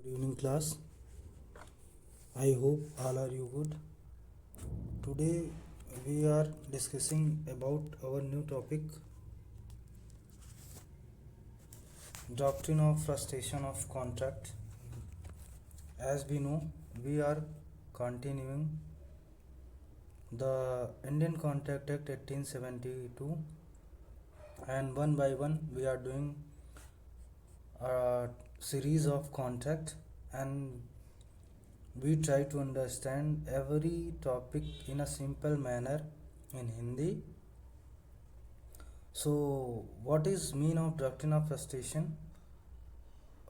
Evening class. I hope all are you good. Today we are discussing about our new topic, doctrine of frustration of contract. As we know, we are continuing the Indian Contract Act 1872, and one by one we are doing a series of contract, and we try to understand every topic in a simple manner in Hindi. So, what is mean of doctrine of frustration?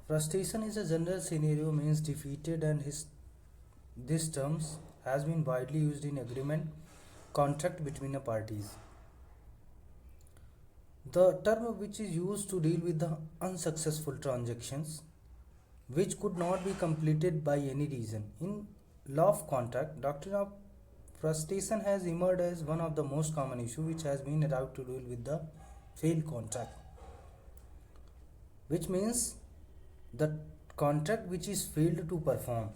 Frustration is a general scenario means defeated, and this terms has been widely used in agreement contract between the parties. The term which is used to deal with the unsuccessful transactions which could not be completed by any reason. In law of contract, doctrine of frustration has emerged as one of the most common issue which has been allowed to deal with the failed contract, which means the contract which is failed to perform.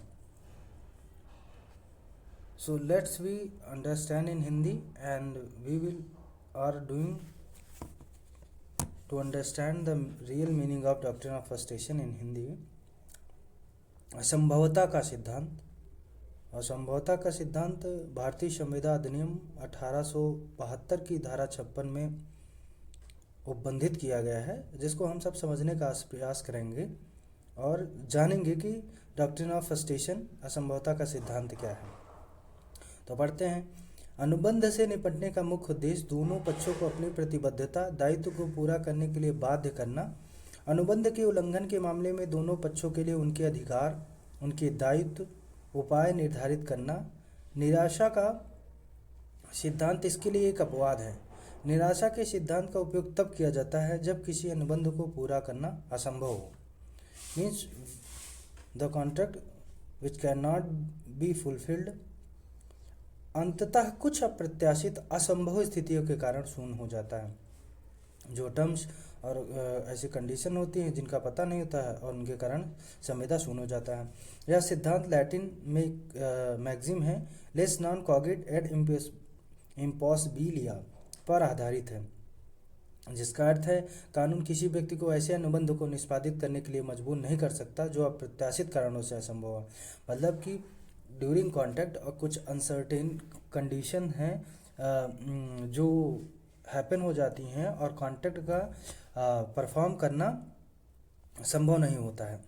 So let's we understand in Hindi, and we will are doing to understand the real meaning of doctrine of frustration in Hindi. असंभवता का सिद्धांत। असंभवता का सिद्धांत भारतीय संविदा अधिनियम 1872 की धारा 56 में उपबंधित किया गया है, जिसको हम सब समझने का प्रयास करेंगे और जानेंगे कि डॉक्ट्रिन ऑफ फ्रस्ट्रेशन असंभवता का सिद्धांत क्या है। तो पढ़ते हैं। अनुबंध से निपटने का मुख्य उद्देश्य दोनों पक्षों को अपनी प्रतिबद्धता दायित्व को पूरा करने के लिए बाध्य करना। अनुबंध के उल्लंघन के मामले में दोनों पक्षों के लिए उनके अधिकार, उनके दायित्व, उपाय निर्धारित करना। निराशा का सिद्धांत इसके लिए एक अपवाद है। निराशा के सिद्धांत का उपयोग तब किया जाता है जब किसी अनुबंध को पूरा करना असंभव हो। Means the contract which can not be fulfilled. अंततः कुछ अप्रत्याशित असंभव स्थितियों के कारण शून्य हो जाता है। जो टर्म्स और ऐसी कंडीशन होती हैं जिनका पता नहीं होता है और उनके कारण संविदा शून्य हो जाता है। यह सिद्धांत लैटिन में मैक्सिम है, लेस नॉन कॉगिट एड इम्पॉसिबिलिया पर आधारित है, जिसका अर्थ है कानून किसी व्यक्ति को ऐसे अनुबंध को निष्पादित करने के लिए मजबूर नहीं कर सकता जो अप्रत्याशित कारणों से असंभव है। मतलब कि ड्यूरिंग कॉन्ट्रैक्ट और कुछ अनसर्टेन कंडीशन हैं जो हैपन हो जाती हैं और कॉन्ट्रैक्ट का परफॉर्म करना संभव नहीं होता है,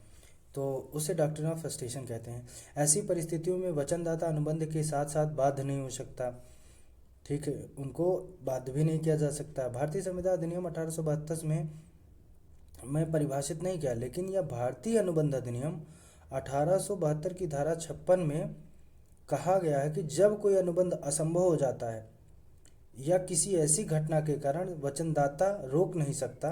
तो उसे डॉक्ट्रिन ऑफ फ्रस्ट्रेशन कहते हैं। ऐसी परिस्थितियों में वचनदाता अनुबंध के साथ साथ बाध्य नहीं हो सकता। ठीक है, उनको बाध्य भी नहीं किया जा सकता। भारतीय संविदा अधिनियम 1872 में परिभाषित नहीं किया, लेकिन यह भारतीय अनुबंध अधिनियम 1872 की धारा 56 में कहा गया है कि जब कोई अनुबंध असंभव हो जाता है या किसी ऐसी घटना के कारण वचनदाता रोक नहीं सकता,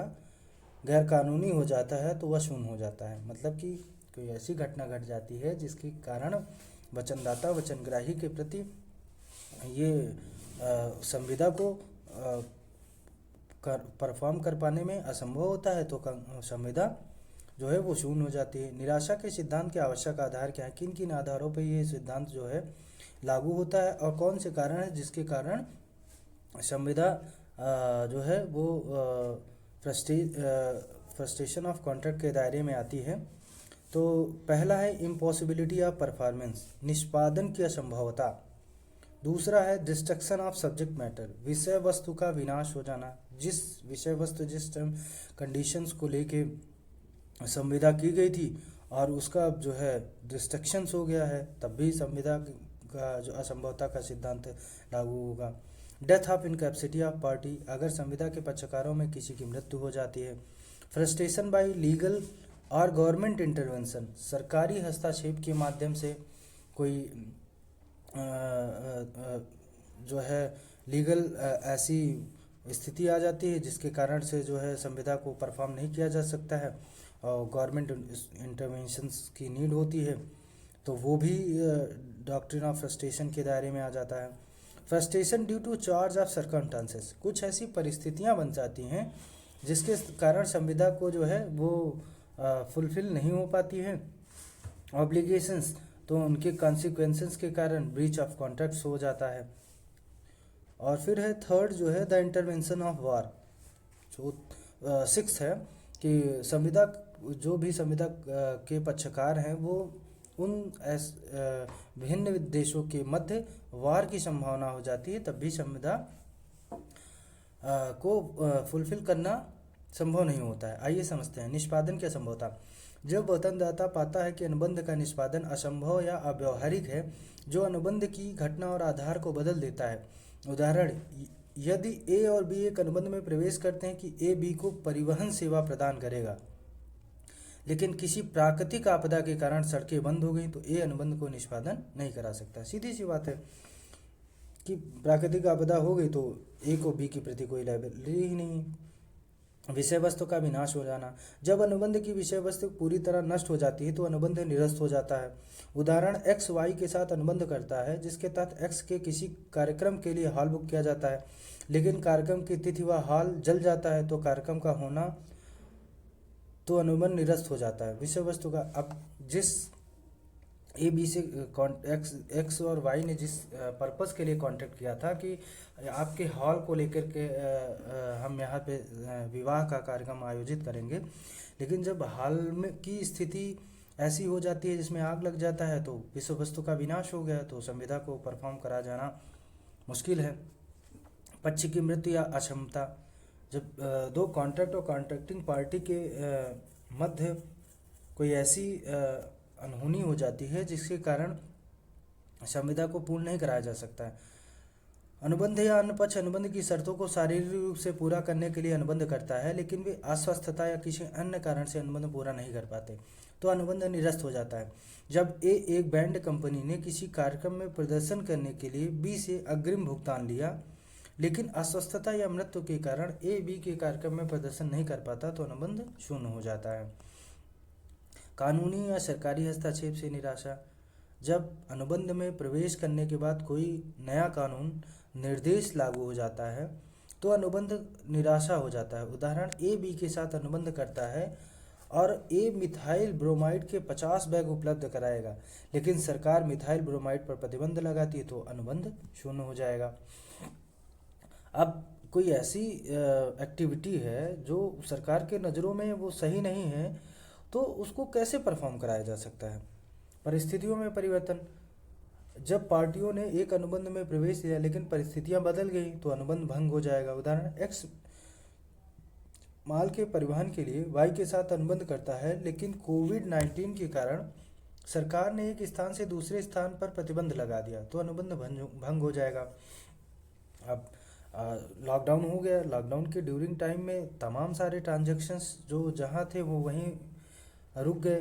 गैर कानूनी हो जाता है, तो वह शून्य हो जाता है। मतलब कि कोई ऐसी घटना घट जाती है जिसके कारण वचनदाता वचनग्राही के प्रति ये संविदा को परफॉर्म कर पाने में असंभव होता है, तो संविदा जो है वो शून्य हो जाती है। निराशा के सिद्धांत के आवश्यक आधार क्या है? किन किन आधारों पर ये सिद्धांत जो है लागू होता है और कौन से कारण है जिसके कारण संविदा जो है वो फ्रस्ट्रेशन ऑफ कॉन्ट्रैक्ट के दायरे में आती है। तो पहला है इम्पॉसिबिलिटी ऑफ परफॉर्मेंस, निष्पादन की असंभवता। दूसरा है डिस्ट्रक्शन ऑफ सब्जेक्ट मैटर, विषय वस्तु का विनाश हो जाना। जिस विषय वस्तु जिस कंडीशंस को लेके संविदा की गई थी और उसका जो है डिस्ट्रक्शंस हो गया है, तब भी संविदा का जो असंभवता का सिद्धांत लागू होगा। Death of incapacity of party, अगर संविदा के पक्षकारों में किसी की मृत्यु हो जाती है। फ्रस्ट्रेशन बाय लीगल और गवर्नमेंट इंटरवेंशन, सरकारी हस्तक्षेप के माध्यम से कोई जो है लीगल ऐसी स्थिति आ जाती है जिसके कारण से जो है संविदा को परफॉर्म नहीं किया जा सकता है और गवर्नमेंट इंटरवेंशंस की नीड होती है, तो वो भी डॉक्ट्रिन ऑफ फ्रस्ट्रेशन के दायरे में आ जाता है। Frustration due to charge of circumstances, कुछ ऐसी परिस्थितियां बन जाती हैं जिसके कारण संविदा को जो है वो फुलफिल नहीं हो पाती है ऑब्लिगेशंस, तो उनके कॉन्सिक्वेंसेस के कारण ब्रीच ऑफ कॉन्ट्रैक्ट्स हो जाता है। और फिर है थर्ड जो है द इंटरवेंशन ऑफ वार। जो सिक्स है कि संविदा, जो भी संविदा के पक्षकार हैं वो उन भिन्न देशों के मध्य वार की संभावना हो जाती है, तब भी संविदा को फुलफिल करना संभव नहीं होता है। आइए समझते हैं निष्पादन की असंभवता। जब वेतनदाता पाता है कि अनुबंध का निष्पादन असंभव या अव्यावहारिक है, जो अनुबंध की घटना और आधार को बदल देता है। उदाहरण, यदि ए और बी एक अनुबंध में प्रवेश करते हैं कि ए बी को परिवहन सेवा प्रदान करेगा, लेकिन किसी प्राकृतिक आपदा के कारण सड़कें बंद हो गई, तो ए अनुबंध को निष्पादन नहीं करा सकता। सीधी सी बात है कि प्राकृतिक आपदा हो गई तो ए को बी के प्रति कोई लायबिलिटी ही नहीं है। विषय वस्तु का विनाश हो जाना, जब अनुबंध की विषय वस्तु पूरी तरह नष्ट हो जाती है तो अनुबंध निरस्त हो जाता है। उदाहरण, एक्स वाई के साथ अनुबंध करता है जिसके तहत एक्स के किसी कार्यक्रम के लिए हॉल बुक किया जाता है, लेकिन कार्यक्रम की तिथि व हॉल जल जाता है तो कार्यक्रम का होना, तो अनुबंध निरस्त हो जाता है। विषय वस्तु का, अब जिस ए बी से एक्स और वाई ने जिस पर्पस के लिए कांटेक्ट किया था कि आपके हॉल को लेकर के हम यहाँ पे विवाह का कार्यक्रम आयोजित करेंगे, लेकिन जब हॉल में की स्थिति ऐसी हो जाती है जिसमें आग लग जाता है तो विषय वस्तु का विनाश हो गया, तो संविदा को परफॉर्म करा जाना मुश्किल है। पक्ष की मृत्यु या अक्षमता, जब दो कॉन्ट्रैक्ट और कॉन्ट्रैक्टिंग पार्टी के मध्य कोई ऐसी अनहोनी हो जाती है जिसके कारण संविदा को पूर्ण नहीं कराया जा सकता है। अनुबंध या अन्य पक्ष अनुबंध की शर्तों को शारीरिक रूप से पूरा करने के लिए अनुबंध करता है, लेकिन वे अस्वस्थता या किसी अन्य कारण से अनुबंध पूरा नहीं कर पाते, तो अनुबंध निरस्त हो जाता है। जब ए एक बैंड कंपनी ने किसी कार्यक्रम में प्रदर्शन करने के लिए बी से अग्रिम भुगतान लिया, लेकिन अस्वस्थता या मृत्यु के कारण ए बी के कार्यक्रम में प्रदर्शन नहीं कर पाता, तो अनुबंध शून्य हो जाता है। कानूनी या सरकारी हस्तक्षेप से निराशा, जब अनुबंध में प्रवेश करने के बाद कोई नया कानून निर्देश लागू हो जाता है तो अनुबंध निराशा हो जाता है। उदाहरण, ए बी के साथ अनुबंध करता है और ए मिथाइल ब्रोमाइड के 50 बैग उपलब्ध कराएगा, लेकिन सरकार मिथाइल ब्रोमाइड पर प्रतिबंध लगाती है, तो अनुबंध शून्य हो जाएगा। अब कोई ऐसी एक्टिविटी है जो सरकार के नज़रों में वो सही नहीं है, तो उसको कैसे परफॉर्म कराया जा सकता है। परिस्थितियों में परिवर्तन, जब पार्टियों ने एक अनुबंध में प्रवेश किया लेकिन परिस्थितियां बदल गई तो अनुबंध भंग हो जाएगा। उदाहरण, एक्स माल के परिवहन के लिए वाई के साथ अनुबंध करता है, लेकिन कोविड-19 के कारण सरकार ने एक स्थान से दूसरे स्थान पर प्रतिबंध लगा दिया, तो अनुबंध भंग हो जाएगा। अब लॉकडाउन हो गया, लॉकडाउन के ड्यूरिंग टाइम में तमाम सारे ट्रांजैक्शंस जो जहाँ थे वो वहीं रुक गए,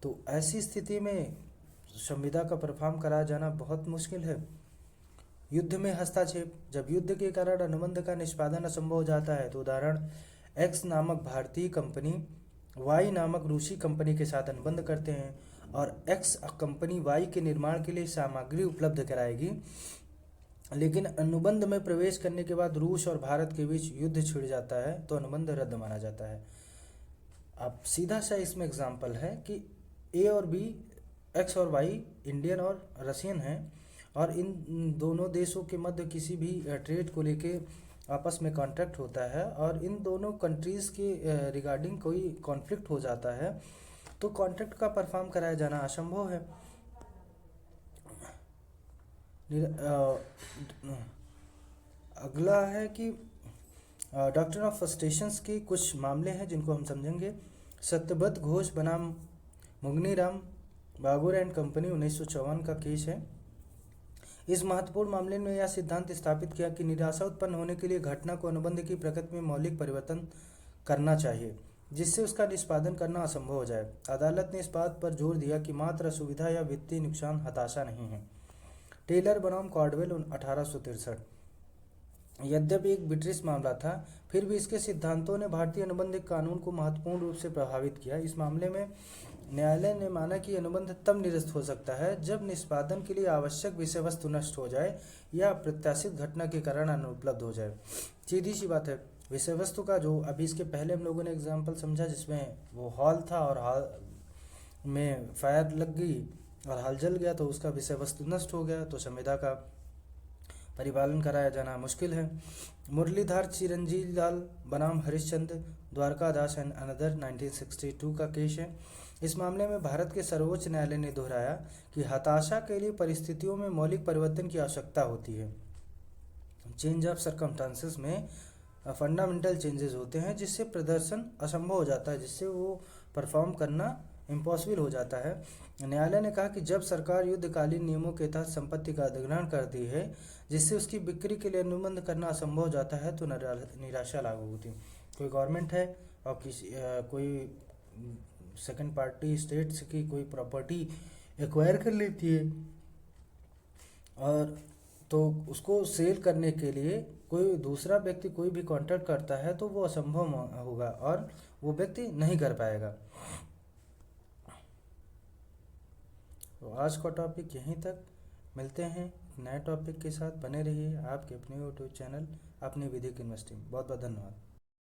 तो ऐसी स्थिति में संविदा का परफॉर्म कराया जाना बहुत मुश्किल है। युद्ध में हस्तक्षेप, जब युद्ध के कारण अनुबंध का निष्पादन असंभव हो जाता है, तो उदाहरण, एक्स नामक भारतीय कंपनी वाई नामक रूसी कंपनी के साथ अनुबंध करते हैं और एक्स कंपनी वाई के निर्माण के लिए सामग्री उपलब्ध कराएगी, लेकिन अनुबंध में प्रवेश करने के बाद रूस और भारत के बीच युद्ध छिड़ जाता है, तो अनुबंध रद्द माना जाता है। अब सीधा सा इसमें एग्जाम्पल है कि ए और बी, एक्स और वाई इंडियन और रशियन हैं, और इन दोनों देशों के मध्य किसी भी ट्रेड को लेके आपस में कॉन्ट्रैक्ट होता है और इन दोनों कंट्रीज़ के रिगार्डिंग कोई कॉन्फ्लिक्ट हो जाता है, तो कॉन्ट्रैक्ट का परफॉर्म कराया जाना असंभव है। अगला है कि डॉक्ट्रिन ऑफ फ्रस्ट्रेशंस के कुछ मामले हैं जिनको हम समझेंगे। सत्यव्रत घोष बनाम मुगनीराम बागुर एंड कंपनी 1954 का केस है। इस महत्वपूर्ण मामले में यह सिद्धांत स्थापित किया कि निराशा उत्पन्न होने के लिए घटना को अनुबंध की प्रकृति में मौलिक परिवर्तन करना चाहिए जिससे उसका निष्पादन करना असंभव हो जाए। अदालत ने इस बात पर जोर दिया कि मात्र असुविधा या वित्तीय नुकसान हताशा नहीं है। टेलर बनाम कॉर्डवेल 1863। यद्यपि एक ब्रिटिश मामला था, फिर भी इसके सिद्धांतों ने भारतीय अनुबंधिक कानून को महत्वपूर्ण रूप से प्रभावित किया। इस मामले में न्यायालय ने माना कि अनुबंध तब निरस्त हो सकता है जब निष्पादन के लिए आवश्यक विषय वस्तु नष्ट हो जाए या अप्रत्याशित घटना के कारण अनुपलब्ध हो जाए। सीधी सी बात है, विषय वस्तु का जो अभी इसके पहले हम लोगों ने एग्जाम्पल समझा जिसमें वो हॉल था और हॉल में फायर लग गई और हाल जल गया तो उसका विषय वस्तु नष्ट हो गया, तो संविदा का परिपालन कराया जाना मुश्किल है। मुरलीधर चिरंजीव लाल बनाम हरिश्चंद्र द्वारकादास एंड अनदर 1962 का केस है। इस मामले में भारत के सर्वोच्च न्यायालय ने दोहराया कि हताशा के लिए परिस्थितियों में मौलिक परिवर्तन की आवश्यकता होती है। चेंज ऑफ सर्कमस्टांसेस में फंडामेंटल चेंजेस होते हैं जिससे प्रदर्शन असंभव हो जाता है, जिससे वो परफॉर्म करना इम्पॉसिबल हो जाता है। न्यायालय ने कहा कि जब सरकार युद्धकालीन नियमों के तहत संपत्ति का अधिग्रहण करती है जिससे उसकी बिक्री के लिए अनुबंध करना असंभव हो जाता है तो निराशा लागू होती है। कोई गवर्नमेंट है और कोई सेकंड पार्टी स्टेट्स की कोई प्रॉपर्टी एक्वायर कर लेती है और तो उसको सेल करने के लिए कोई दूसरा व्यक्ति कोई भी कॉन्ट्रैक्ट करता है तो वो असंभव होगा और वो व्यक्ति नहीं कर पाएगा। तो आज का टॉपिक यहीं तक, मिलते हैं नए टॉपिक के साथ। बने रहिए आपके अपने यूट्यूब चैनल अपनी विधिक इन्वेस्टिंग। बहुत बहुत धन्यवाद।